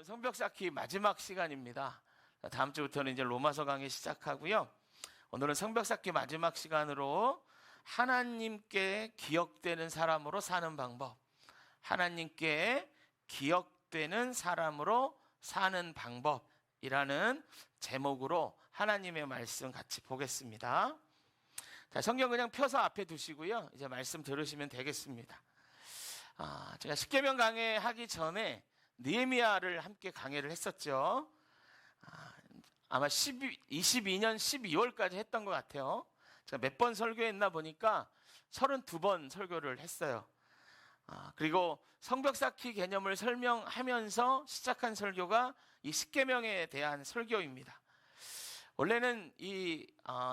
성벽 쌓기 마지막 시간입니다. 다음 주부터는 이제 로마서 강의 시작하고요. 오늘은 성벽 쌓기 마지막 시간으로 하나님께 기억되는 사람으로 사는 방법, 하나님께 기억되는 사람으로 사는 방법이라는 제목으로 하나님의 말씀 같이 보겠습니다. 자, 성경 그냥 펴서 앞에 두시고요. 이제 말씀 들으시면 되겠습니다. 제가 십계명 강의 하기 전에 느헤미야를 함께 강의를 했었죠. 아마 22년 12월까지 했던 것 같아요. 제가 몇 번 설교했나 보니까 32번 설교를 했어요. 그리고 성벽 쌓기 개념을 설명하면서 시작한 설교가 이 십계명에 대한 설교입니다. 원래는 이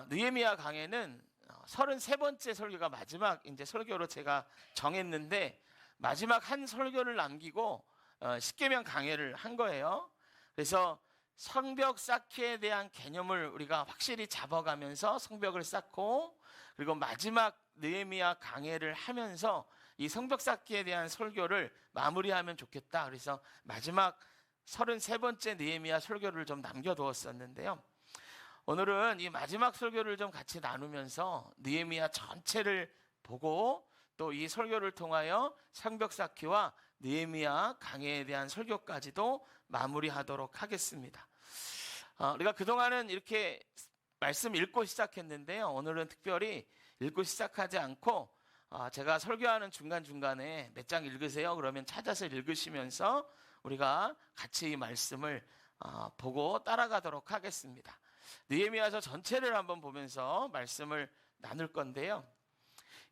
느헤미야 강해는 33번째 설교가 마지막 이제 설교로 제가 정했는데 마지막 한 설교를 남기고 십계명 강해를 한 거예요. 그래서 성벽 쌓기에 대한 개념을 우리가 확실히 잡아가면서 성벽을 쌓고, 그리고 마지막 느헤미야 강해를 하면서 이 성벽 쌓기에 대한 설교를 마무리하면 좋겠다. 그래서 마지막 33번째 느헤미야 설교를 좀 남겨두었었는데요. 오늘은 이 마지막 설교를 좀 같이 나누면서 느헤미야 전체를 보고 또 이 설교를 통하여 성벽 쌓기와 느헤미야 강해에 대한 설교까지도 마무리하도록 하겠습니다. 우리가 그동안은 이렇게 말씀 읽고 시작했는데요. 오늘은 특별히 읽고 시작하지 않고 제가 설교하는 중간중간에 몇 장 읽으세요. 그러면 찾아서 읽으시면서 우리가 같이 이 말씀을 보고 따라가도록 하겠습니다. 느헤미야서 전체를 한번 보면서 말씀을 나눌 건데요.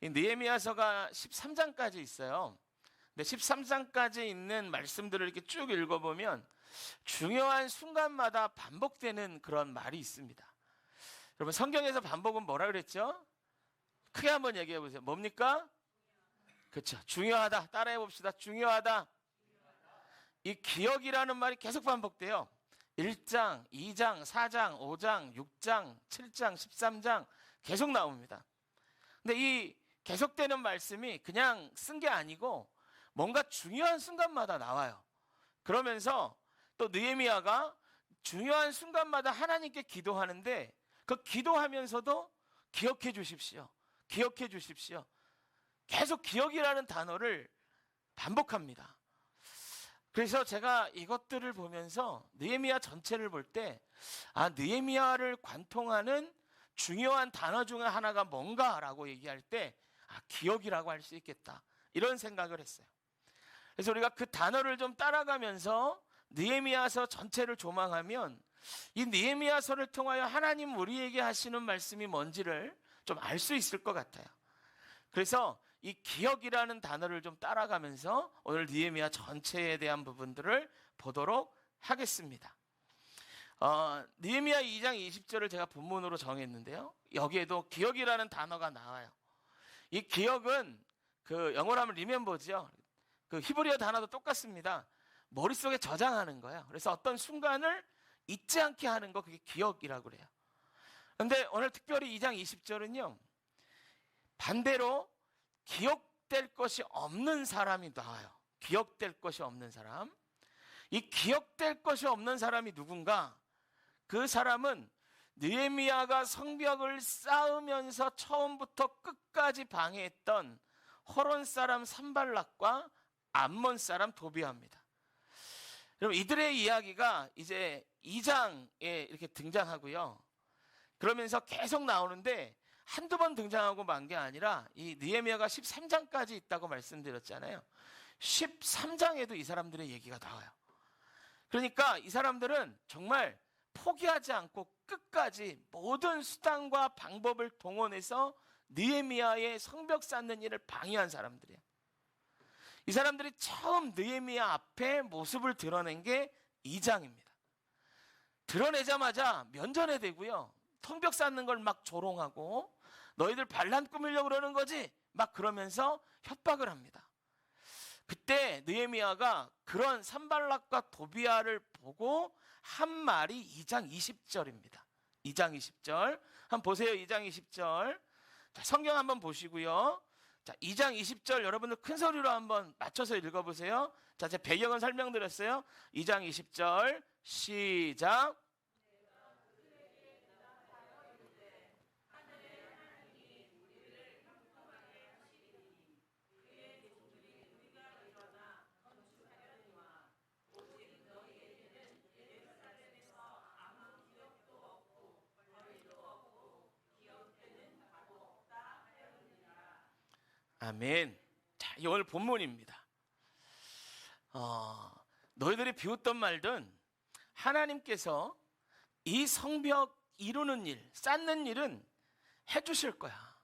이 느헤미야서가 13장까지 있어요. 근데 13장까지 있는 말씀들을 이렇게 쭉 읽어보면 중요한 순간마다 반복되는 그런 말이 있습니다. 여러분, 성경에서 반복은 뭐라 그랬죠? 크게 한번 얘기해 보세요. 뭡니까? 그렇죠. 중요하다. 따라해 봅시다. 중요하다. 이 기억이라는 말이 계속 반복돼요. 1장, 2장, 4장, 5장, 6장, 7장, 13장 계속 나옵니다. 근데 이 계속되는 말씀이 그냥 쓴 게 아니고 뭔가 중요한 순간마다 나와요. 그러면서 또 느헤미야가 중요한 순간마다 하나님께 기도하는데 그 기도하면서도 기억해 주십시오. 기억해 주십시오. 계속 기억이라는 단어를 반복합니다. 그래서 제가 이것들을 보면서 느헤미야 전체를 볼 때 느헤미야를 관통하는 중요한 단어 중에 하나가 뭔가라고 얘기할 때 기억이라고 할 수 있겠다. 이런 생각을 했어요. 그래서 우리가 그 단어를 좀 따라가면서 느헤미야서 전체를 조망하면 이 느헤미야서를 통하여 하나님 우리에게 하시는 말씀이 뭔지를 좀 알 수 있을 것 같아요. 그래서 이 기억이라는 단어를 좀 따라가면서 오늘 느헤미야 전체에 대한 부분들을 보도록 하겠습니다. 느헤미야 2장 20절을 제가 본문으로 정했는데요. 여기에도 기억이라는 단어가 나와요. 이 기억은 그 영어로 하면 remember죠. 그 히브리어 단어도 똑같습니다. 머릿속에 저장하는 거예요. 그래서 어떤 순간을 잊지 않게 하는 거, 그게 기억이라고 그래요. 그런데 오늘 특별히 2장 20절은요. 반대로 기억될 것이 없는 사람이 나와요. 기억될 것이 없는 사람. 이 기억될 것이 없는 사람이 누군가? 그 사람은 느헤미야가 성벽을 쌓으면서 처음부터 끝까지 방해했던 호론 사람 산발락과 암몬 사람 도비아입니다. 여러분, 이들의 이야기가 이제 2장에 이렇게 등장하고요. 그러면서 계속 나오는데 한두 번 등장하고 만 게 아니라 이 느헤미야가 13장까지 있다고 말씀드렸잖아요. 13장에도 이 사람들의 얘기가 나와요. 그러니까 이 사람들은 정말 포기하지 않고 끝까지 모든 수단과 방법을 동원해서 느헤미야의 성벽 쌓는 일을 방해한 사람들이에요. 이 사람들이 처음 느헤미야 앞에 모습을 드러낸 게 2장입니다. 드러내자마자 면전에 대고요. 성벽 쌓는 걸 막 조롱하고 너희들 반란 꾸미려고 그러는 거지? 막 그러면서 협박을 합니다. 그때 느헤미야가 그런 산발락과 도비아를 보고 한 말이 2장 20절입니다. 2장 20절. 한번 보세요. 2장 20절. 자, 성경 한번 보시고요. 자, 2장 20절 여러분들 큰 소리로 한번 맞춰서 읽어보세요. 자, 제 배경은 설명드렸어요. 2장 20절 시작. 아멘. 자, 이 오늘 본문입니다. 너희들이 비웃던 말든 하나님께서 이 성벽 이루는 일, 쌓는 일은 해주실 거야.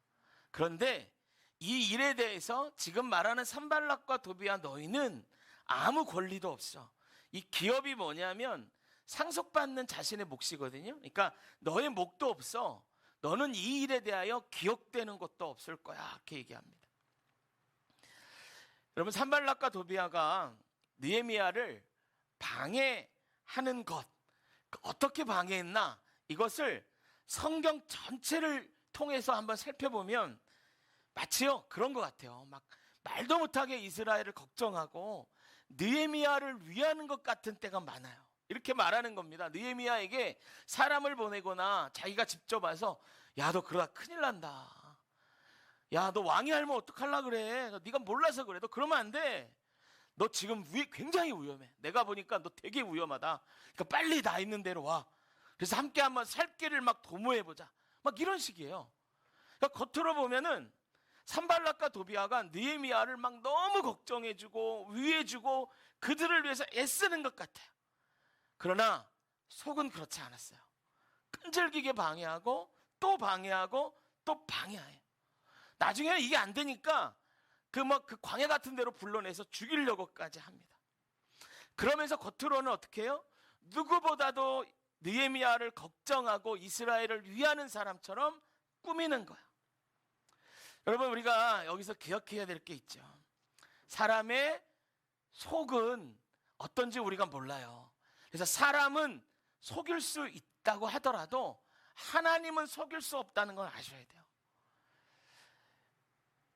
그런데 이 일에 대해서 지금 말하는 산발락과 도비아 너희는 아무 권리도 없어. 이 기업이 뭐냐면 상속받는 자신의 몫이거든요. 그러니까 너의 몫도 없어. 너는 이 일에 대하여 기억되는 것도 없을 거야. 이렇게 얘기합니다. 여러분, 산발락과 도비아가 느헤미야를 방해하는 것, 어떻게 방해했나, 이것을 성경 전체를 통해서 한번 살펴보면 마치요 그런 것 같아요. 막 말도 못하게 이스라엘을 걱정하고 느헤미야를 위하는 것 같은 때가 많아요. 이렇게 말하는 겁니다. 느헤미야에게 사람을 보내거나 자기가 직접 와서 야, 너 그러다 큰일 난다. 야, 너 왕이 알면 어떡하려 그래. 네가 몰라서 그래. 너 그러면 안 돼. 너 지금 굉장히 위험해. 내가 보니까 너 되게 위험하다. 그러니까 빨리 나 있는 대로 와. 그래서 함께 한번 살 길을 막 도모해보자. 막 이런 식이에요. 그러니까 겉으로 보면은 산발락과 도비아가 느헤미야를 막 너무 걱정해주고 위해주고 그들을 위해서 애쓰는 것 같아요. 그러나 속은 그렇지 않았어요. 끈질기게 방해하고 또 방해하고 또 방해해요. 나중에는 이게 안 되니까 그 광야 같은 데로 불러내서 죽이려고까지 합니다. 그러면서 겉으로는 어떻게 해요? 누구보다도 느헤미야를 걱정하고 이스라엘을 위하는 사람처럼 꾸미는 거야. 여러분, 우리가 여기서 기억해야 될 게 있죠. 사람의 속은 어떤지 우리가 몰라요. 그래서 사람은 속일 수 있다고 하더라도 하나님은 속일 수 없다는 걸 아셔야 돼요.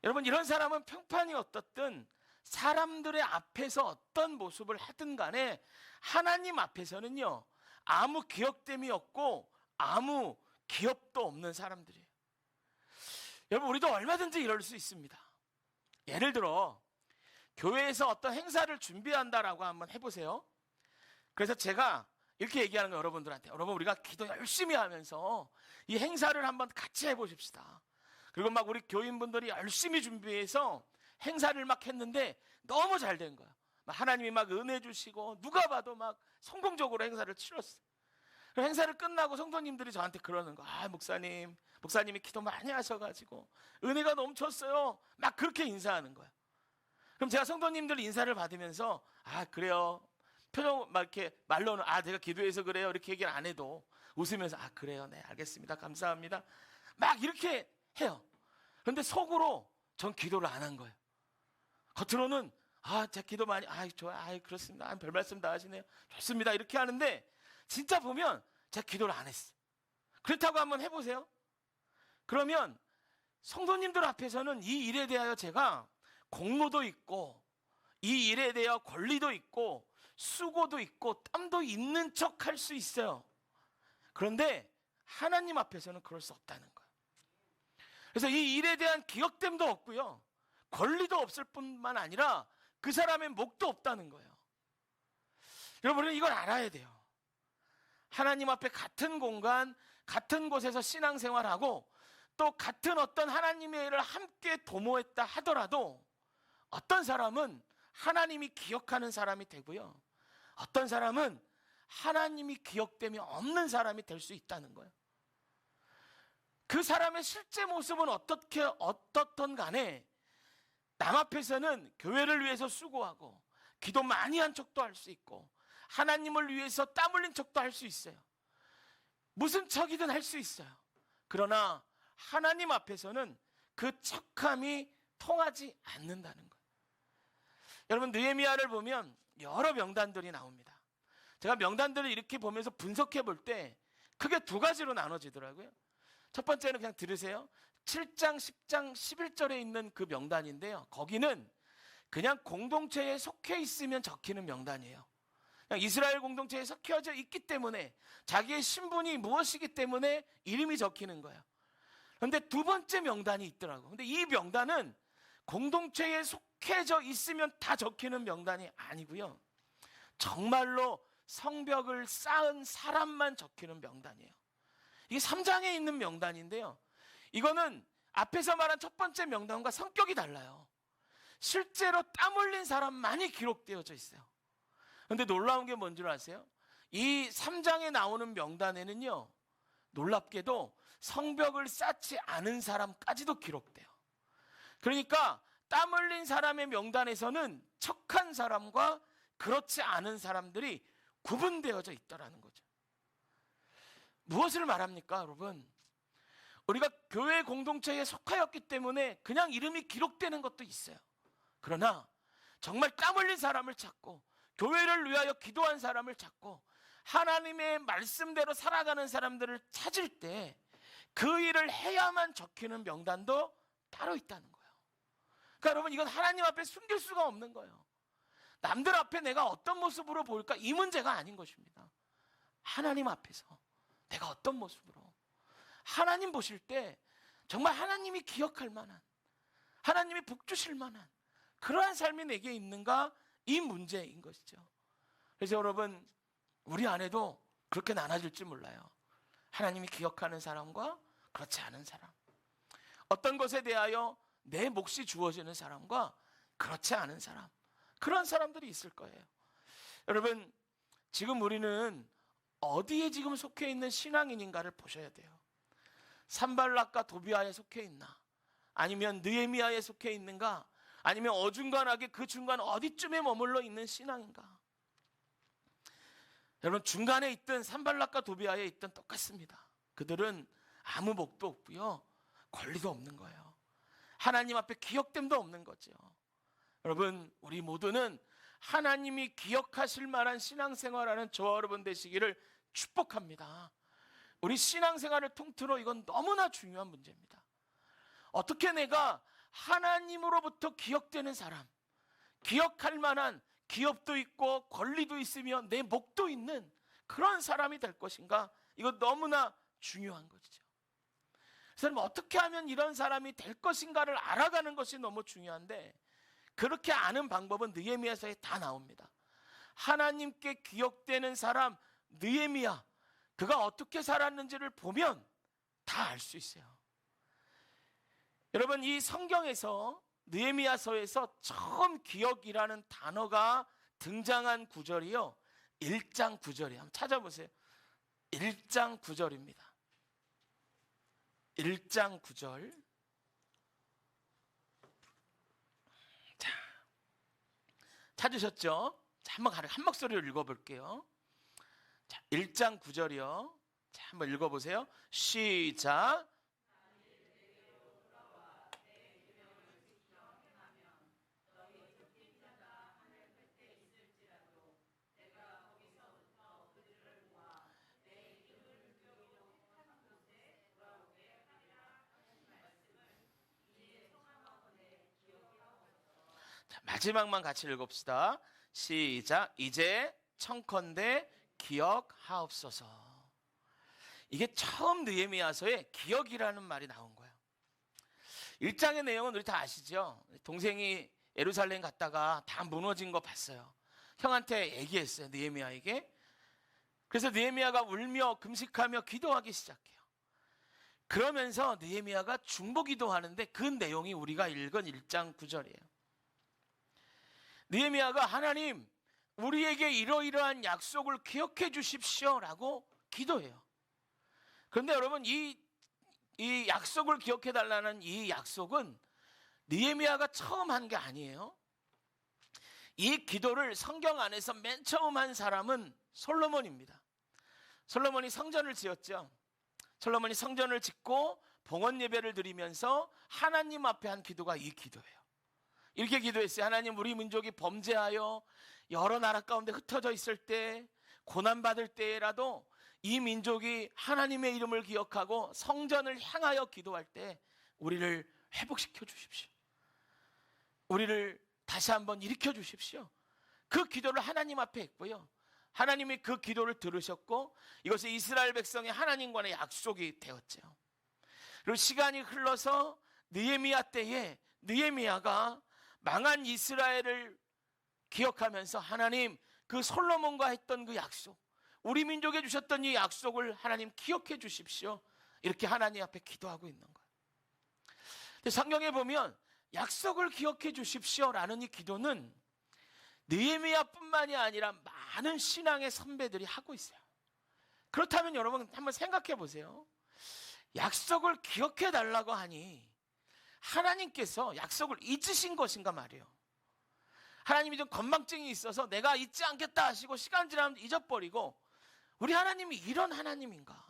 여러분, 이런 사람은 평판이 어떻든 사람들의 앞에서 어떤 모습을 하든 간에 하나님 앞에서는요 아무 기억됨이 없고 아무 기업도 없는 사람들이에요. 여러분, 우리도 얼마든지 이럴 수 있습니다. 예를 들어 교회에서 어떤 행사를 준비한다라고 한번 해보세요. 그래서 제가 이렇게 얘기하는 거예요. 여러분들한테. 여러분, 우리가 기도 열심히 하면서 이 행사를 한번 같이 해보십시다. 그리고 막 우리 교인분들이 열심히 준비해서 행사를 막 했는데 너무 잘 된 거야. 하나님이 막 은혜 주시고 누가 봐도 막 성공적으로 행사를 치렀어. 행사를 끝나고 성도님들이 저한테 그러는 거. 아, 목사님이 기도 많이 하셔가지고 은혜가 넘쳤어요. 막 그렇게 인사하는 거야. 그럼 제가 성도님들 인사를 받으면서 아, 그래요. 표정 막 이렇게 말로는 아, 내가 기도해서 그래요. 이렇게 얘기를 안 해도 웃으면서 아, 그래요. 네, 알겠습니다. 감사합니다. 막 이렇게 해요. 그런데 속으로 전 기도를 안 한 거예요. 겉으로는 아, 제가 기도 많이 좋아요. 그렇습니다. 별 말씀 다 하시네요. 좋습니다. 이렇게 하는데 진짜 보면 제가 기도를 안 했어요. 그렇다고 한번 해보세요. 그러면 성도님들 앞에서는 이 일에 대하여 제가 공로도 있고 이 일에 대하여 권리도 있고 수고도 있고 땀도 있는 척 할 수 있어요. 그런데 하나님 앞에서는 그럴 수 없다는 거예요. 그래서 이 일에 대한 기억됨도 없고요, 권리도 없을 뿐만 아니라 그 사람의 몫도 없다는 거예요. 여러분은 이걸 알아야 돼요. 하나님 앞에 같은 공간, 같은 곳에서 신앙생활하고 또 같은 어떤 하나님의 일을 함께 도모했다 하더라도 어떤 사람은 하나님이 기억하는 사람이 되고요, 어떤 사람은 하나님이 기억됨이 없는 사람이 될 수 있다는 거예요. 그 사람의 실제 모습은 어떻든 간에 남 앞에서는 교회를 위해서 수고하고 기도 많이 한 척도 할 수 있고 하나님을 위해서 땀 흘린 척도 할 수 있어요. 무슨 척이든 할 수 있어요. 그러나 하나님 앞에서는 그 척함이 통하지 않는다는 거예요. 여러분, 느헤미야를 보면 여러 명단들이 나옵니다. 제가 명단들을 이렇게 보면서 분석해 볼 때 크게 두 가지로 나눠지더라고요. 첫 번째는 그냥 들으세요. 7장, 10장, 11절에 있는 그 명단인데요. 거기는 그냥 공동체에 속해 있으면 적히는 명단이에요. 그냥 이스라엘 공동체에 속해져 있기 때문에, 자기의 신분이 무엇이기 때문에 이름이 적히는 거예요. 그런데 두 번째 명단이 있더라고. 근데 이 명단은 공동체에 속해져 있으면 다 적히는 명단이 아니고요, 정말로 성벽을 쌓은 사람만 적히는 명단이에요. 이게 3장에 있는 명단인데요, 이거는 앞에서 말한 첫 번째 명단과 성격이 달라요. 실제로 땀 흘린 사람만이 기록되어져 있어요. 그런데 놀라운 게 뭔지 아세요? 이 3장에 나오는 명단에는요, 놀랍게도 성벽을 쌓지 않은 사람까지도 기록돼요. 그러니까 땀 흘린 사람의 명단에서는 척한 사람과 그렇지 않은 사람들이 구분되어져 있더라는 거죠. 무엇을 말합니까, 여러분? 우리가 교회 공동체에 속하였기 때문에 그냥 이름이 기록되는 것도 있어요. 그러나 정말 땀 흘린 사람을 찾고 교회를 위하여 기도한 사람을 찾고 하나님의 말씀대로 살아가는 사람들을 찾을 때 그 일을 해야만 적히는 명단도 따로 있다는 거예요. 그러니까 여러분, 이건 하나님 앞에 숨길 수가 없는 거예요. 남들 앞에 내가 어떤 모습으로 보일까, 이 문제가 아닌 것입니다. 하나님 앞에서 내가 어떤 모습으로, 하나님 보실 때 정말 하나님이 기억할 만한, 하나님이 복 주실 만한 그러한 삶이 내게 있는가, 이 문제인 것이죠. 그래서 여러분, 우리 안에도 그렇게 나눠질지 몰라요. 하나님이 기억하는 사람과 그렇지 않은 사람, 어떤 것에 대하여 내 몫이 주어지는 사람과 그렇지 않은 사람, 그런 사람들이 있을 거예요. 여러분, 지금 우리는 어디에 지금 속해 있는 신앙인인가를 보셔야 돼요. 산발락과 도비아에 속해 있나, 아니면 느헤미야에 속해 있는가, 아니면 어중간하게 그 중간 어디쯤에 머물러 있는 신앙인가. 여러분, 중간에 있든 산발락과 도비아에 있든 똑같습니다. 그들은 아무 복도 없고요, 권리도 없는 거예요. 하나님 앞에 기억됨도 없는 거죠. 여러분, 우리 모두는 하나님이 기억하실 만한 신앙생활하는 저와 여러분 되시기를 축복합니다. 우리 신앙생활을 통틀어 이건 너무나 중요한 문제입니다. 어떻게 내가 하나님으로부터 기억되는 사람, 기억할 만한 기업도 있고 권리도 있으며 내 목도 있는 그런 사람이 될 것인가, 이거 너무나 중요한 것이죠. 그래서 어떻게 하면 이런 사람이 될 것인가를 알아가는 것이 너무 중요한데, 그렇게 아는 방법은 느헤미야서에 다 나옵니다. 하나님께 기억되는 사람 느헤미야, 그가 어떻게 살았는지를 보면 다 알 수 있어요. 여러분, 이 성경에서 느헤미야서에서 처음 기억이라는 단어가 등장한 구절이요, 1장 9절이에요. 한번 찾아보세요. 1장 9절입니다. 1장 9절. 자, 찾으셨죠? 자, 한 목소리로 읽어볼게요. 자, 1장 9절이요. 자, 한번 읽어보세요. 시작. 자, 마지막만 같이 읽읍시다. 시작. 이제 청컨대 기억하옵소서. 이게 처음 느헤미야서에 기억이라는 말이 나온 거예요. 1장의 내용은 우리 다 아시죠? 동생이 예루살렘 갔다가 다 무너진 거 봤어요. 형한테 얘기했어요, 느헤미야에게. 그래서 느헤미야가 울며 금식하며 기도하기 시작해요. 그러면서 느헤미야가 중보기도하는데 그 내용이 우리가 읽은 1장 9절이에요. 느헤미야가 하나님, 우리에게 이러이러한 약속을 기억해 주십시오 라고 기도해요. 그런데 여러분, 이 약속을 기억해 달라는 이 약속은 느헤미야가 처음 한 게 아니에요. 이 기도를 성경 안에서 맨 처음 한 사람은 솔로몬입니다. 솔로몬이 성전을 지었죠. 솔로몬이 성전을 짓고 봉헌 예배를 드리면서 하나님 앞에 한 기도가 이 기도예요. 이렇게 기도했어요. 하나님, 우리 민족이 범죄하여 여러 나라 가운데 흩어져 있을 때, 고난받을 때라도 이 민족이 하나님의 이름을 기억하고 성전을 향하여 기도할 때 우리를 회복시켜 주십시오. 우리를 다시 한번 일으켜 주십시오. 그 기도를 하나님 앞에 했고요. 하나님이 그 기도를 들으셨고 이것이 이스라엘 백성의 하나님과의 약속이 되었죠. 그리고 시간이 흘러서 느헤미야 때에 느헤미야가 망한 이스라엘을 기억하면서 하나님 그 솔로몬과 했던 그 약속, 우리 민족에 주셨던 이 약속을 하나님 기억해 주십시오. 이렇게 하나님 앞에 기도하고 있는 거예요. 근데 성경에 보면 약속을 기억해 주십시오라는 이 기도는 느헤미야뿐만이 아니라 많은 신앙의 선배들이 하고 있어요. 그렇다면 여러분 한번 생각해 보세요. 약속을 기억해 달라고 하니 하나님께서 약속을 잊으신 것인가 말이에요. 하나님이 좀 건망증이 있어서 내가 잊지 않겠다 하시고 시간 지나면 잊어버리고, 우리 하나님이 이런 하나님인가?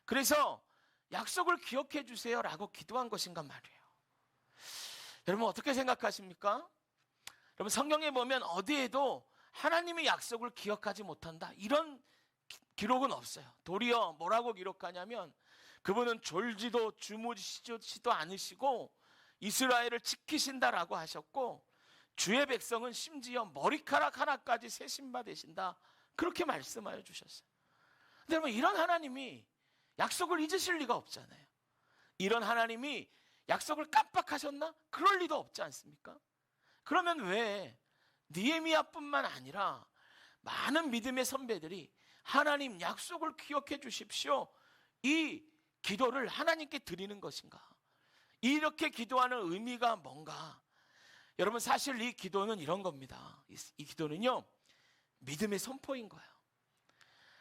그래서 약속을 기억해 주세요라고 기도한 것인가 말이에요. 여러분 어떻게 생각하십니까? 여러분 성경에 보면 어디에도 하나님의 약속을 기억하지 못한다 이런 기록은 없어요. 도리어 뭐라고 기록하냐면 그분은 졸지도 주무시지도 않으시고 이스라엘을 지키신다라고 하셨고, 주의 백성은 심지어 머리카락 하나까지 세심받으신다 그렇게 말씀하여 주셨어요. 근데 여러분 이런 하나님이 약속을 잊으실 리가 없잖아요. 이런 하나님이 약속을 깜빡하셨나? 그럴 리도 없지 않습니까? 그러면 왜 느헤미야뿐만 아니라 많은 믿음의 선배들이 하나님 약속을 기억해 주십시오 이 기도를 하나님께 드리는 것인가? 이렇게 기도하는 의미가 뭔가? 여러분 사실 이 기도는 이런 겁니다. 이 기도는요 믿음의 선포인 거예요.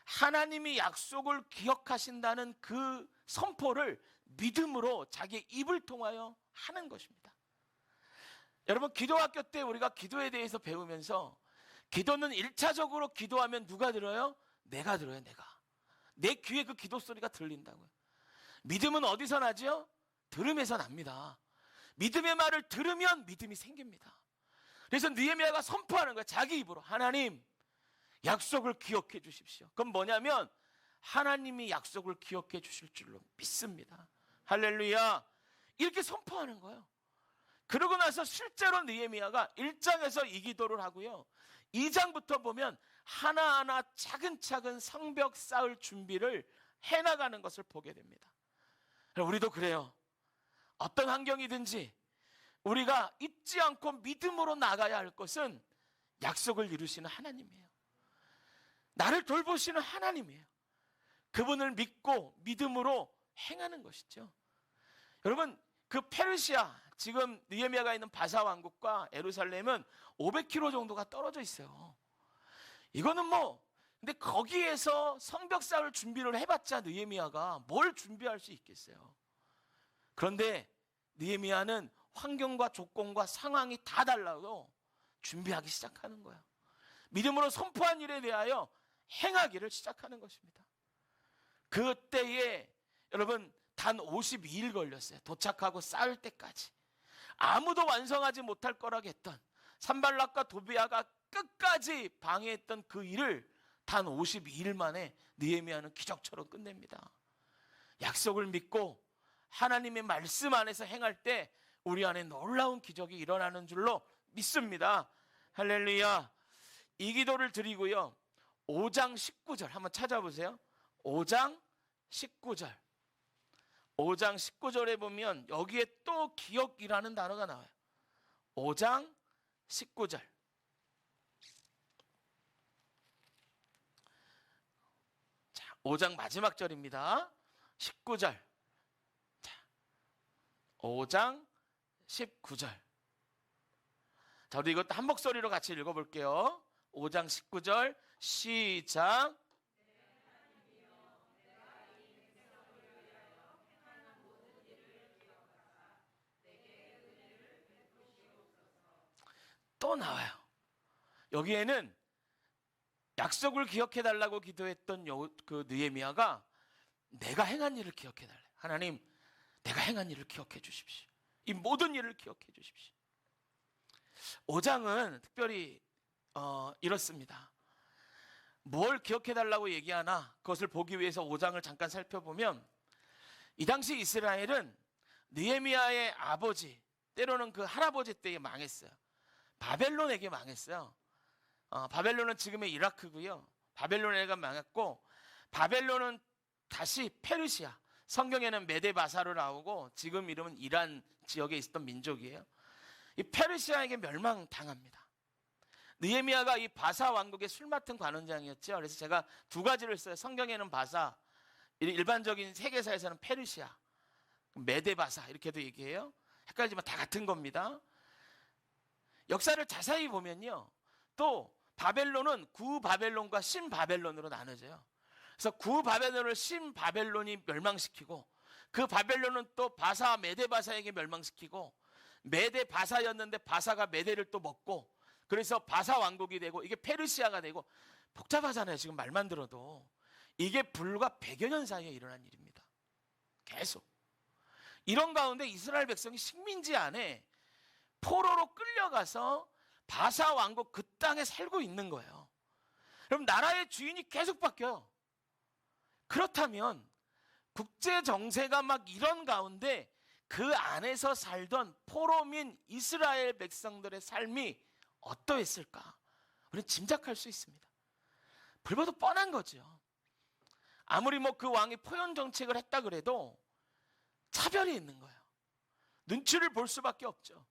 하나님이 약속을 기억하신다는 그 선포를 믿음으로 자기의 입을 통하여 하는 것입니다. 여러분 기도학교 때 우리가 기도에 대해서 배우면서 기도는 1차적으로 기도하면 누가 들어요? 내가 들어요. 내 귀에 그 기도 소리가 들린다고요. 믿음은 어디서 나죠? 들음에서 납니다. 믿음의 말을 들으면 믿음이 생깁니다. 그래서 느헤미야가 선포하는 거예요. 자기 입으로 하나님 약속을 기억해 주십시오. 그건 뭐냐면 하나님이 약속을 기억해 주실 줄로 믿습니다. 할렐루야. 이렇게 선포하는 거예요. 그러고 나서 실제로 느헤미야가 1장에서 이 기도를 하고요 2장부터 보면 하나하나 차근차근 성벽 쌓을 준비를 해나가는 것을 보게 됩니다. 우리도 그래요. 어떤 환경이든지 우리가 잊지 않고 믿음으로 나가야 할 것은 약속을 이루시는 하나님이에요. 나를 돌보시는 하나님이에요. 그분을 믿고 믿음으로 행하는 것이죠. 여러분 그 페르시아, 지금 느헤미야가 있는 바사 왕국과 예루살렘은 500km 정도가 떨어져 있어요. 이거는 근데 거기에서 성벽 쌓을 준비를 해봤자 느헤미야가 뭘 준비할 수 있겠어요. 그런데 느헤미야는 환경과 조건과 상황이 다 달라도 준비하기 시작하는 거예요. 믿음으로 선포한 일에 대하여 행하기를 시작하는 것입니다. 그때에 여러분 단 52일 걸렸어요. 도착하고 쌓을 때까지. 아무도 완성하지 못할 거라고 했던 산발락과 도비아가 끝까지 방해했던 그 일을 단 52일 만에 느헤미야는 기적처럼 끝냅니다. 약속을 믿고 하나님의 말씀 안에서 행할 때 우리 안에 놀라운 기적이 일어나는 줄로 믿습니다. 할렐루야. 이 기도를 드리고요 5장 19절 한번 찾아보세요. 5장 19절 5장 19절에 보면 여기에 또 기억이라는 단어가 나와요. 5장 19절. 자, 5장 마지막 절입니다. 19절. 자, 5장 19절. 자, 우리 이것도 한 목소리로 같이 읽어볼게요. 5장 19절 시작. 또 나와요. 여기에는 약속을 기억해달라고 기도했던 그 느헤미야가 내가 행한 일을 기억해달래. 하나님 내가 행한 일을 기억해 주십시오. 이 모든 일을 기억해 주십시오. 5장은 특별히 이렇습니다. 뭘 기억해달라고 얘기하나 그것을 보기 위해서 5장을 잠깐 살펴보면 이 당시 이스라엘은 느헤미야의 아버지 때로는 그 할아버지 때에 망했어요. 바벨론에게 망했어요. 바벨론은 지금의 이라크고요. 바벨론에게 망했고, 바벨론은 다시 페르시아, 성경에는 메데바사로 나오고 지금 이름은 이란 지역에 있었던 민족이에요. 이 페르시아에게 멸망당합니다. 느헤미야가 이 바사 왕국의 술 맡은 관원장이었죠. 그래서 제가 두 가지를 써요. 성경에는 바사, 일반적인 세계사에서는 페르시아, 메데바사 이렇게도 얘기해요. 헷갈리지만 다 같은 겁니다. 역사를 자세히 보면요, 또 바벨론은 구바벨론과 신바벨론으로 나눠져요. 그래서 구바벨론을 신바벨론이 멸망시키고, 그 바벨론은 또 바사 메데바사에게 멸망시키고, 메데바사였는데 바사가 메데를 또 먹고, 그래서 바사 왕국이 되고, 이게 페르시아가 되고, 복잡하잖아요. 지금 말만 들어도. 이게 불과 100여 년 사이에 일어난 일입니다. 계속. 이런 가운데 이스라엘 백성이 식민지 안에 포로로 끌려가서 바사 왕국 그 땅에 살고 있는 거예요. 그럼 나라의 주인이 계속 바뀌어요. 그렇다면 국제 정세가 막 이런 가운데 그 안에서 살던 포로민 이스라엘 백성들의 삶이 어떠했을까? 우리는 짐작할 수 있습니다. 불보듯 뻔한 거죠. 아무리 그 왕이 포용 정책을 했다 그래도 차별이 있는 거예요. 눈치를 볼 수밖에 없죠.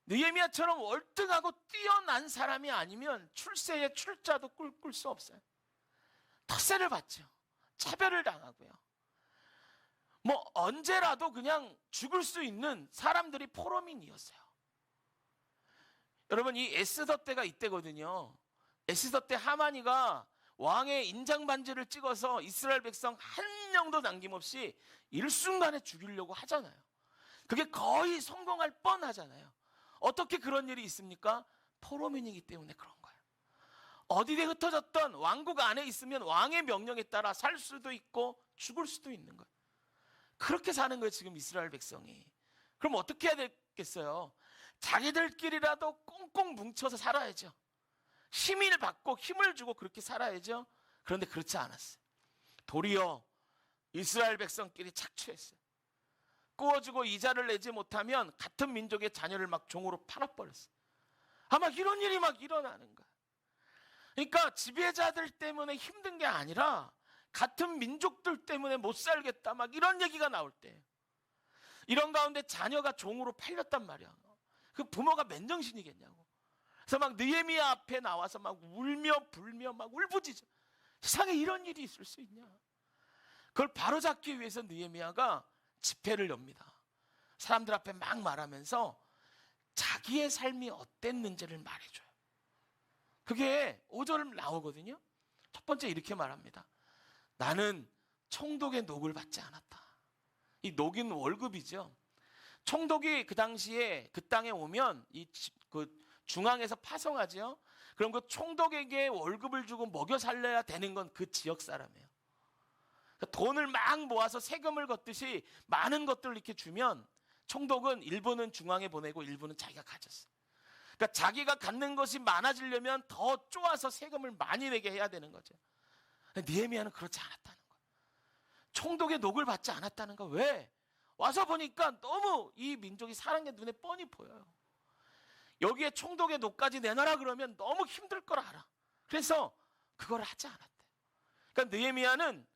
느헤미야처럼 월등하고 뛰어난 사람이 아니면 출세의 출자도 꿀 수 없어요. 텃세를 받죠. 차별을 당하고요. 언제라도 그냥 죽을 수 있는 사람들이 포로민이었어요. 여러분, 이 에스더 때가 이때거든요. 에스더 때 하만이가 왕의 인장 반지를 찍어서 이스라엘 백성 한 명도 남김없이 일순간에 죽이려고 하잖아요. 그게 거의 성공할 뻔하잖아요. 어떻게 그런 일이 있습니까? 포로민이기 때문에 그런 거예요. 어디에 흩어졌던 왕국 안에 있으면 왕의 명령에 따라 살 수도 있고 죽을 수도 있는 거예요. 그렇게 사는 거예요, 지금 이스라엘 백성이. 그럼 어떻게 해야 되겠어요? 자기들끼리라도 꽁꽁 뭉쳐서 살아야죠. 힘을 받고 힘을 주고 그렇게 살아야죠. 그런데 그렇지 않았어요. 도리어 이스라엘 백성끼리 착취했어요. 구워주고 이자를 내지 못하면 같은 민족의 자녀를 막 종으로 팔아버렸어요. 아마 이런 일이 막 일어나는 거야. 그러니까 지배자들 때문에 힘든 게 아니라 같은 민족들 때문에 못 살겠다 막 이런 얘기가 나올 때, 이런 가운데 자녀가 종으로 팔렸단 말이야. 그 부모가 맨정신이겠냐고. 그래서 막 느헤미야 앞에 나와서 막 울며 불며 막 울부짖어. 세상에 이런 일이 있을 수 있냐. 그걸 바로잡기 위해서 느헤미야가 집회를 엽니다. 사람들 앞에 막 말하면서 자기의 삶이 어땠는지를 말해줘요. 그게 5절 나오거든요. 첫 번째 이렇게 말합니다. 나는 총독의 녹을 받지 않았다. 이 녹은 월급이죠. 총독이 그 당시에 그 땅에 오면 그 중앙에서 파송하죠. 그럼 그 총독에게 월급을 주고 먹여 살려야 되는 건 그 지역 사람이에요. 돈을 막 모아서 세금을 걷듯이 많은 것들을 이렇게 주면 총독은 일부는 중앙에 보내고 일부는 자기가 가졌어. 그러니까 자기가 갖는 것이 많아지려면 더 쪼아서 세금을 많이 내게 해야 되는 거죠. 느헤미야는 그렇지 않았다는 거예요. 총독의 녹을 받지 않았다는 거. 왜? 와서 보니까 너무 이 민족이 사는 게 눈에 뻔히 보여요. 여기에 총독의 녹까지 내놔라 그러면 너무 힘들 걸 알아. 그래서 그걸 하지 않았대요. 그러니까 느헤미야는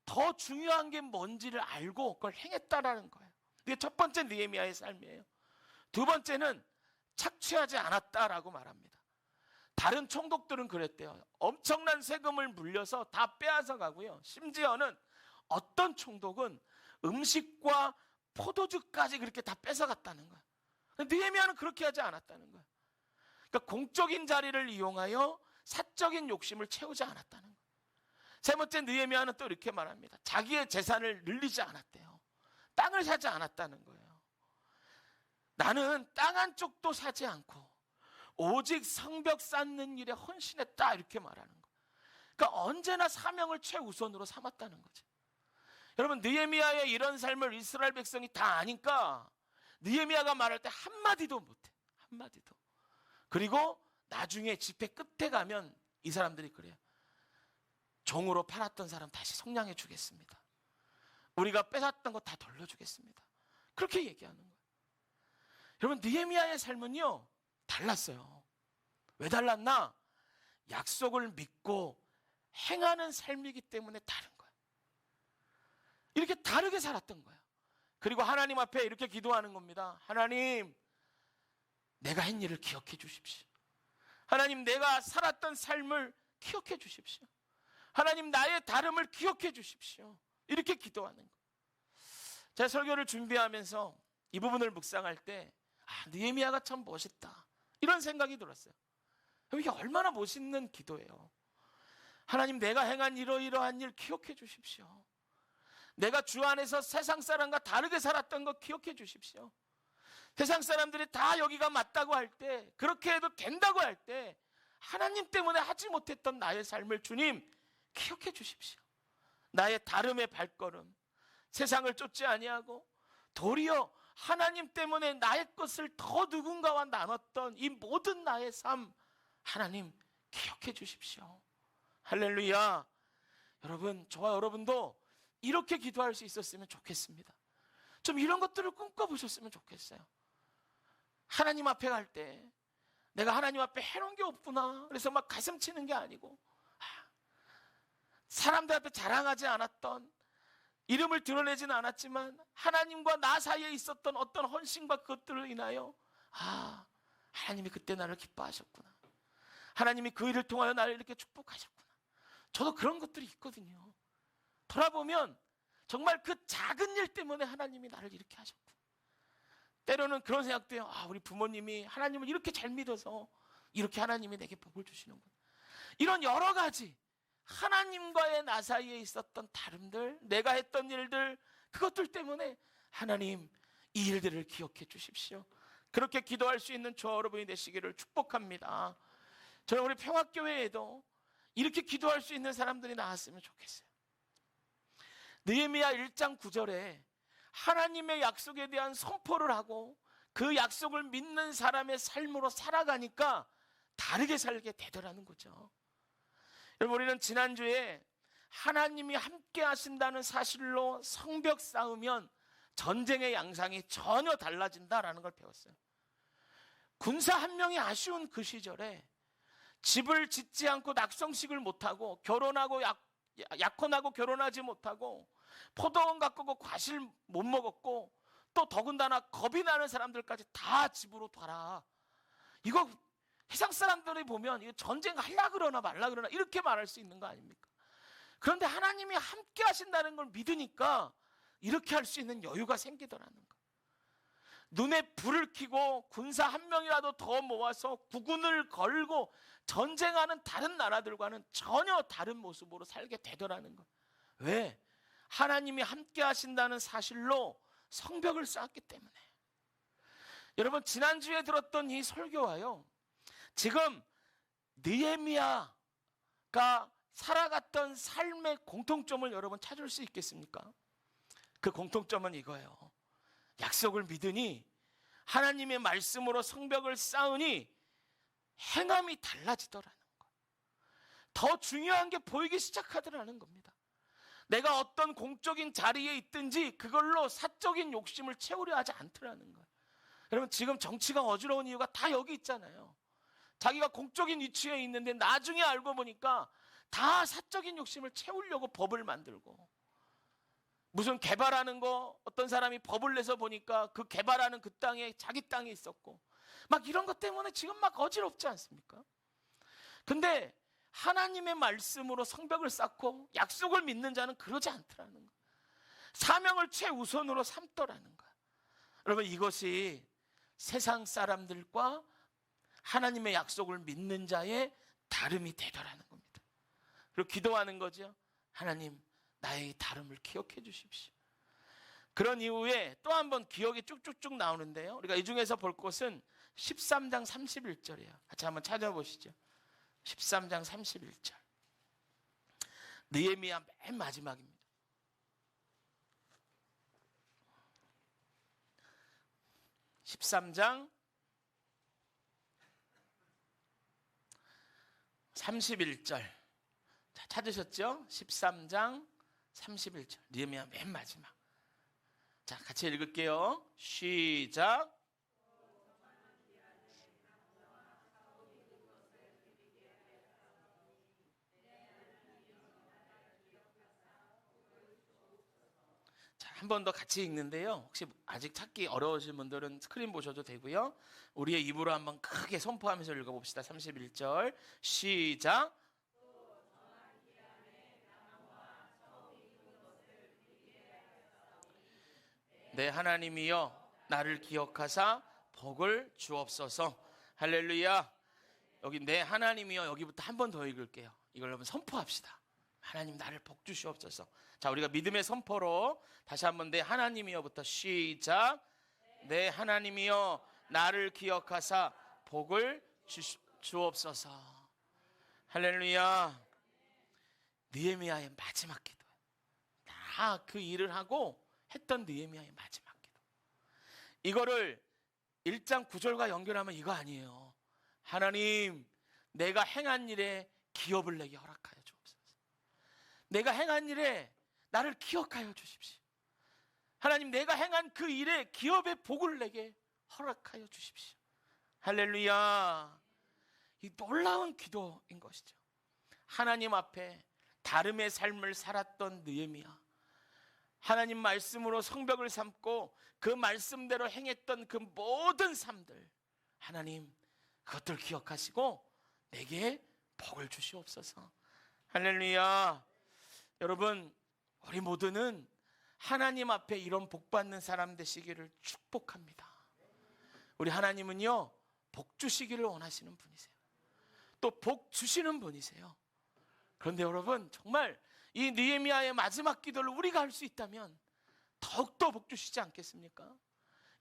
더 중요한 게 뭔지를 알고 그걸 행했다라는 거예요. 이게 첫 번째 느헤미야의 삶이에요. 두 번째는 착취하지 않았다라고 말합니다. 다른 총독들은 그랬대요. 엄청난 세금을 물려서 다 빼앗아 가고요. 심지어는 어떤 총독은 음식과 포도주까지 그렇게 다 뺏어갔다는 거예요. 느헤미야는 그렇게 하지 않았다는 거예요. 그러니까 공적인 자리를 이용하여 사적인 욕심을 채우지 않았다는 거예요. 세 번째, 느헤미야는 또 이렇게 말합니다. 자기의 재산을 늘리지 않았대요. 땅을 사지 않았다는 거예요. 나는 땅 한 쪽도 사지 않고 오직 성벽 쌓는 일에 헌신했다, 이렇게 말하는 거예요. 그러니까 언제나 사명을 최우선으로 삼았다는 거죠. 여러분, 느헤미야의 이런 삶을 이스라엘 백성이 다 아니까 느헤미야가 말할 때 한마디도 못해. 한마디도. 그리고 나중에 집회 끝에 가면 이 사람들이 그래요. 종으로 팔았던 사람 다시 속량해 주겠습니다. 우리가 뺏었던 거 다 돌려주겠습니다. 그렇게 얘기하는 거예요. 여러분, 느헤미야의 삶은요, 달랐어요. 왜 달랐나? 약속을 믿고 행하는 삶이기 때문에 다른 거예요. 이렇게 다르게 살았던 거예요. 그리고 하나님 앞에 이렇게 기도하는 겁니다. 하나님, 내가 한 일을 기억해 주십시오. 하나님, 내가 살았던 삶을 기억해 주십시오. 하나님, 나의 다름을 기억해 주십시오. 이렇게 기도하는 거예요. 제가 설교를 준비하면서 이 부분을 묵상할 때 느헤미야가 참 멋있다, 이런 생각이 들었어요. 이게 얼마나 멋있는 기도예요. 하나님, 내가 행한 이러이러한 일 기억해 주십시오. 내가 주 안에서 세상 사람과 다르게 살았던 거 기억해 주십시오. 세상 사람들이 다 여기가 맞다고 할 때, 그렇게 해도 된다고 할 때, 하나님 때문에 하지 못했던 나의 삶을 주님 기억해 주십시오. 나의 다름의 발걸음, 세상을 쫓지 아니하고 도리어 하나님 때문에 나의 것을 더 누군가와 나눴던 이 모든 나의 삶, 하나님 기억해 주십시오. 할렐루야. 여러분, 저와 여러분도 이렇게 기도할 수 있었으면 좋겠습니다. 좀 이런 것들을 꿈꿔보셨으면 좋겠어요. 하나님 앞에 갈 때 내가 하나님 앞에 해놓은 게 없구나, 그래서 막 가슴 치는 게 아니고, 사람들 앞에 자랑하지 않았던, 이름을 드러내지는 않았지만 하나님과 나 사이에 있었던 어떤 헌신과 그것들을 인하여 하나님이 그때 나를 기뻐하셨구나, 하나님이 그 일을 통하여 나를 이렇게 축복하셨구나. 저도 그런 것들이 있거든요. 돌아보면 정말 그 작은 일 때문에 하나님이 나를 이렇게 하셨구나. 때로는 그런 생각도 해요. 우리 부모님이 하나님을 이렇게 잘 믿어서 이렇게 하나님이 내게 복을 주시는구나. 이런 여러 가지 하나님과의 나 사이에 있었던 다름들, 내가 했던 일들, 그것들 때문에 하나님 이 일들을 기억해 주십시오. 그렇게 기도할 수 있는 저와 여러분이 되시기를 축복합니다. 저는 우리 평화교회에도 이렇게 기도할 수 있는 사람들이 나왔으면 좋겠어요. 느헤미야 1장 9절에 하나님의 약속에 대한 선포를 하고 그 약속을 믿는 사람의 삶으로 살아가니까 다르게 살게 되더라는 거죠. 여러분, 우리는 지난주에 하나님이 함께 하신다는 사실로 성벽 쌓으면 전쟁의 양상이 전혀 달라진다라는 걸 배웠어요. 군사 한 명이 아쉬운 그 시절에 집을 짓지 않고 낙성식을 못하고, 결혼하고 약혼하고 결혼하지 못하고, 포도원 가꾸고 과실 못 먹었고, 또 더군다나 겁이 나는 사람들까지 다 집으로 가라. 이거 세상 사람들이 보면 이거 전쟁 하려 그러나 말라 그러나 이렇게 말할 수 있는 거 아닙니까? 그런데 하나님이 함께 하신다는 걸 믿으니까 이렇게 할 수 있는 여유가 생기더라는 거. 눈에 불을 켜고 군사 한 명이라도 더 모아서 국군을 걸고 전쟁하는 다른 나라들과는 전혀 다른 모습으로 살게 되더라는 거. 왜? 하나님이 함께 하신다는 사실로 성벽을 쌓았기 때문에. 여러분, 지난주에 들었던 이 설교와요, 지금 느헤미야가 살아갔던 삶의 공통점을 여러분 찾을 수 있겠습니까? 그 공통점은 이거예요. 약속을 믿으니, 하나님의 말씀으로 성벽을 쌓으니 행함이 달라지더라는 거예요. 더 중요한 게 보이기 시작하더라는 겁니다. 내가 어떤 공적인 자리에 있든지 그걸로 사적인 욕심을 채우려 하지 않더라는 거예요. 여러분, 지금 정치가 어지러운 이유가 다 여기 있잖아요. 자기가 공적인 위치에 있는데 나중에 알고 보니까 다 사적인 욕심을 채우려고 법을 만들고, 무슨 개발하는 거, 어떤 사람이 법을 내서 보니까 그 개발하는 그 땅에 자기 땅이 있었고, 막 이런 것 때문에 지금 막 어지럽지 않습니까? 근데 하나님의 말씀으로 성벽을 쌓고 약속을 믿는 자는 그러지 않더라는 거예요. 사명을 최우선으로 삼더라는 거예요. 여러분, 이것이 세상 사람들과 하나님의 약속을 믿는 자의 다름이 되더라는 겁니다. 그리고 기도하는 거죠. 하나님, 나의 다름을 기억해 주십시오. 그런 이후에 또 한 번 기억이 쭉쭉쭉 나오는데요, 우리가 이 중에서 볼 것은 13장 31절이에요. 같이 한번 찾아보시죠. 13장 31절. 느헤미야 맨 마지막입니다. (13장 31절) 자, 찾으셨죠? 13장 31절. 느헤미야 맨 마지막. 자, 같이 읽을게요. 시작. 한 번 더 같이 읽는데요. 혹시 아직 찾기 어려우신 분들은 스크린 보셔도 되고요. 우리의 입으로 한번 크게 선포하면서 읽어봅시다. 31절 시작. 내 하나님이여 나를 기억하사 복을 주옵소서. 할렐루야. 여기 내 하나님이여, 여기부터 한 번 더 읽을게요. 이걸 한번 선포합시다. 하나님 나를 복 주시옵소서. 자, 우리가 믿음의 선포로 다시 한번 내 하나님이여부터 시작. 내 하나님이여 나를 기억하사 복을 주옵소서. 할렐루야. 느헤미야의 마지막 기도. 다 그 일을 하고 했던 느헤미야의 마지막 기도. 이거를 1장 9절과 연결하면 이거 아니에요. 하나님, 내가 행한 일에 기업을 내게 허락하여 주옵소서. 내가 행한 일에 나를 기억하여 주십시오. 하나님, 내가 행한 그 일에 기업의 복을 내게 허락하여 주십시오. 할렐루야. 이 놀라운 기도인 것이죠. 하나님 앞에 다름의 삶을 살았던 느헤미야, 하나님 말씀으로 성벽을 삼고 그 말씀대로 행했던 그 모든 삶들, 하나님 그것들 기억하시고 내게 복을 주시옵소서. 할렐루야. 여러분, 우리 모두는 하나님 앞에 이런 복 받는 사람 되시기를 축복합니다. 우리 하나님은요, 복 주시기를 원하시는 분이세요. 또 복 주시는 분이세요. 그런데 여러분, 정말 이 느헤미야의 마지막 기도를 우리가 할 수 있다면 더욱더 복 주시지 않겠습니까?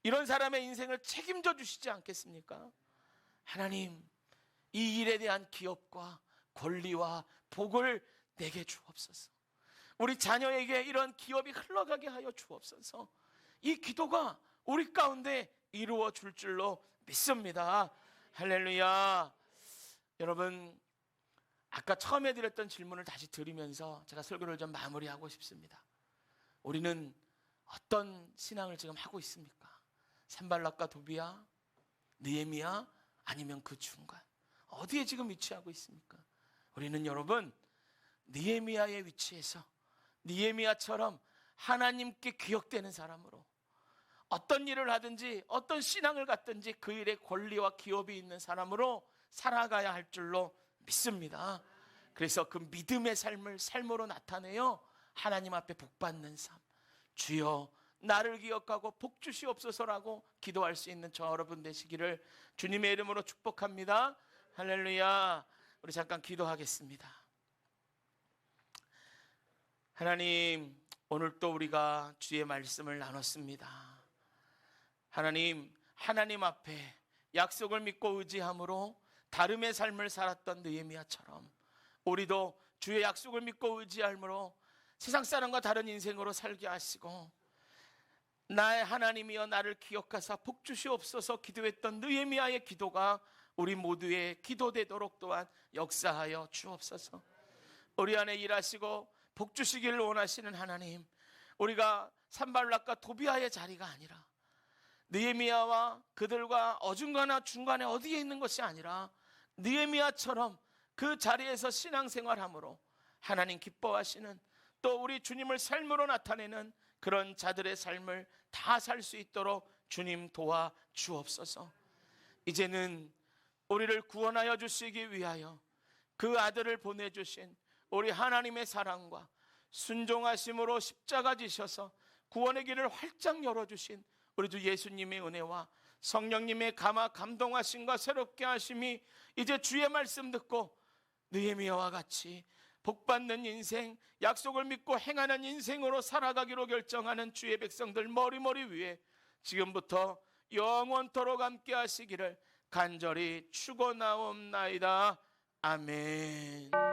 이런 사람의 인생을 책임져 주시지 않겠습니까? 하나님, 이 일에 대한 기업과 권리와 복을 내게 주옵소서. 우리 자녀에게 이런 기업이 흘러가게 하여 주옵소서. 이 기도가 우리 가운데 이루어 줄 줄로 믿습니다. 할렐루야. 여러분, 아까 처음에 드렸던 질문을 다시 드리면서 제가 설교를 좀 마무리하고 싶습니다. 우리는 어떤 신앙을 지금 하고 있습니까? 산발락과 도비야, 느헤미야, 아니면 그 중간 어디에 지금 위치하고 있습니까? 우리는 여러분, 느헤미야의 위치에서 느헤미야처럼 하나님께 기억되는 사람으로 어떤 일을 하든지 어떤 신앙을 갖든지 그 일에 권리와 기업이 있는 사람으로 살아가야 할 줄로 믿습니다. 그래서 그 믿음의 삶을 삶으로 나타내어 하나님 앞에 복받는 삶, 주여 나를 기억하고 복 주시옵소서라고 기도할 수 있는 저 여러분 되시기를 주님의 이름으로 축복합니다. 할렐루야. 우리 잠깐 기도하겠습니다. 하나님, 오늘 또 우리가 주의 말씀을 나눴습니다. 하나님, 하나님 앞에 약속을 믿고 의지함으로 다름의 삶을 살았던 느헤미야처럼 우리도 주의 약속을 믿고 의지함으로 세상 사람과 다른 인생으로 살게 하시고 나의 하나님이여 나를 기억하사 복 주시옵소서 기도했던 느헤미야의 기도가 우리 모두의 기도되도록 또한 역사하여 주옵소서. 우리 안에 일하시고 복 주시기를 원하시는 하나님, 우리가 산발락과 도비아의 자리가 아니라 느헤미야와 그들과 어중간한 중간에 어디에 있는 것이 아니라 느헤미야처럼 그 자리에서 신앙생활함으로 하나님 기뻐하시는 또 우리 주님을 삶으로 나타내는 그런 자들의 삶을 다 살 수 있도록 주님 도와 주옵소서. 이제는 우리를 구원하여 주시기 위하여 그 아들을 보내주신 우리 하나님의 사랑과 순종하심으로 십자가 지셔서 구원의 길을 활짝 열어주신 우리 주 예수님의 은혜와 성령님의 감동하심과 새롭게 하심이 이제 주의 말씀 듣고 느헤미야와 같이 복받는 인생, 약속을 믿고 행하는 인생으로 살아가기로 결정하는 주의 백성들 머리머리 위에 지금부터 영원토록 함께 하시기를 간절히 축원하옵나이다. 아멘.